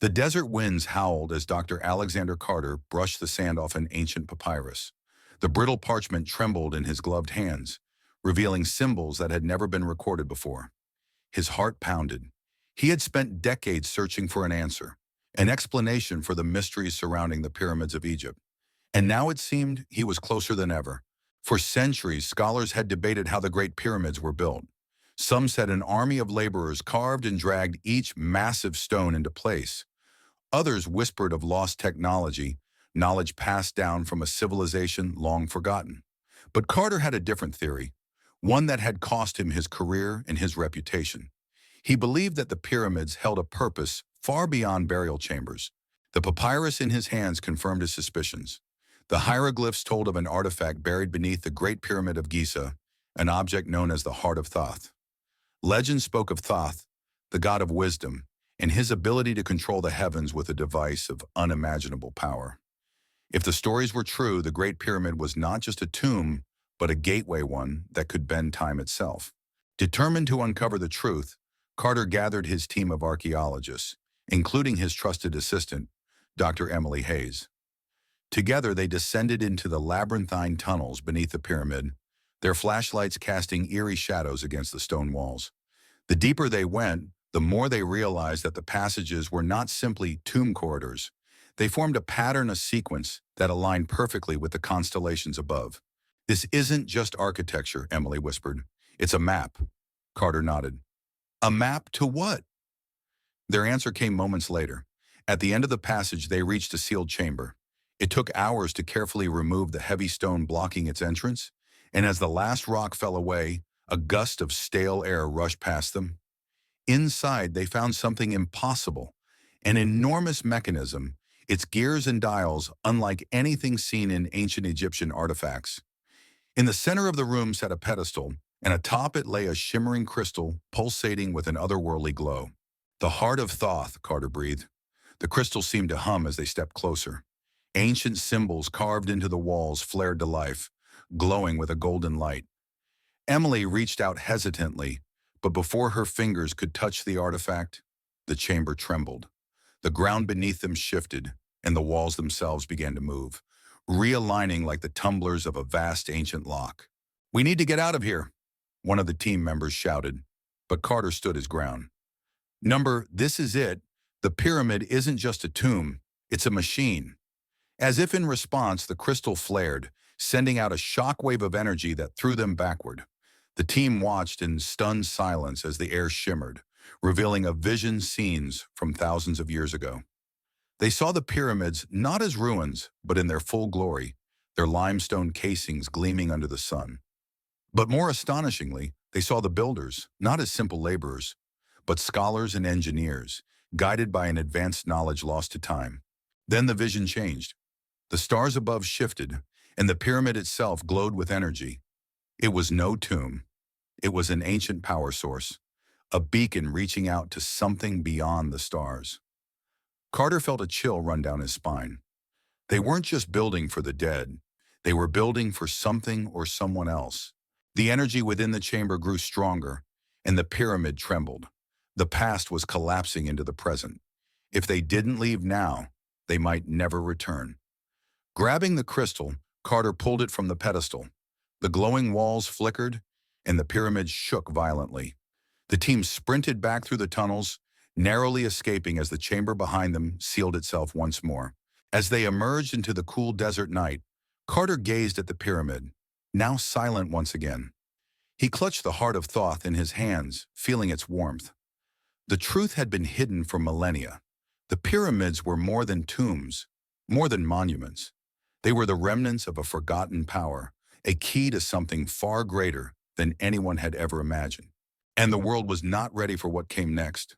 The desert winds howled as Dr. Alexander Carter brushed the sand off an ancient papyrus. The brittle parchment trembled in his gloved hands, revealing symbols that had never been recorded before. His heart pounded. He had spent decades searching for an answer, an explanation for the mysteries surrounding the pyramids of Egypt. And now it seemed he was closer than ever. For centuries, scholars had debated how the Great Pyramids were built. Some said an army of laborers carved and dragged each massive stone into place. Others whispered of lost technology, knowledge passed down from a civilization long forgotten. But Carter had a different theory, one that had cost him his career and his reputation. He believed that the pyramids held a purpose far beyond burial chambers. The papyrus in his hands confirmed his suspicions. The hieroglyphs told of an artifact buried beneath the Great Pyramid of Giza, an object known as the Heart of Thoth. Legend spoke of Thoth, the god of wisdom, and his ability to control the heavens with a device of unimaginable power. If the stories were true, the Great Pyramid was not just a tomb, but a gateway one that could bend time itself. Determined to uncover the truth, Carter gathered his team of archaeologists, including his trusted assistant, Dr. Emily Hayes. Together, they descended into the labyrinthine tunnels beneath the pyramid, their flashlights casting eerie shadows against the stone walls. The deeper they went, the more they realized that the passages were not simply tomb corridors. They formed a pattern, a sequence that aligned perfectly with the constellations above. "This isn't just architecture," Emily whispered. "It's a map." Carter nodded. "A map to what?" Their answer came moments later. At the end of the passage, they reached a sealed chamber. It took hours to carefully remove the heavy stone blocking its entrance, and as the last rock fell away, a gust of stale air rushed past them. Inside, they found something impossible, an enormous mechanism, its gears and dials unlike anything seen in ancient Egyptian artifacts. In the center of the room sat a pedestal, and atop it lay a shimmering crystal pulsating with an otherworldly glow. "The Heart of Thoth," Carter breathed. The crystal seemed to hum as they stepped closer. Ancient symbols carved into the walls flared to life, glowing with a golden light. Emily reached out hesitantly, but before her fingers could touch the artifact, the chamber trembled. The ground beneath them shifted, and the walls themselves began to move, realigning like the tumblers of a vast ancient lock. "We need to get out of here," one of the team members shouted, but Carter stood his ground. This is it. The pyramid isn't just a tomb, it's a machine." As if in response, the crystal flared, sending out a shockwave of energy that threw them backward. The team watched in stunned silence as the air shimmered, revealing a vision scenes from thousands of years ago. They saw the pyramids not as ruins, but in their full glory, their limestone casings gleaming under the sun. But more astonishingly, they saw the builders, not as simple laborers, but scholars and engineers, guided by an advanced knowledge lost to time. Then the vision changed. The stars above shifted, and the pyramid itself glowed with energy. It was no tomb. It was an ancient power source, a beacon reaching out to something beyond the stars. Carter felt a chill run down his spine. They weren't just building for the dead. They were building for something or someone else. The energy within the chamber grew stronger, and the pyramid trembled. The past was collapsing into the present. If they didn't leave now, they might never return. Grabbing the crystal, Carter pulled it from the pedestal. The glowing walls flickered, and the pyramid shook violently. The team sprinted back through the tunnels, narrowly escaping as the chamber behind them sealed itself once more. As they emerged into the cool desert night, Carter gazed at the pyramid, now silent once again. He clutched the Heart of Thoth in his hands, feeling its warmth. The truth had been hidden for millennia. The pyramids were more than tombs, more than monuments. They were the remnants of a forgotten power, a key to something far greater than anyone had ever imagined. And the world was not ready for what came next.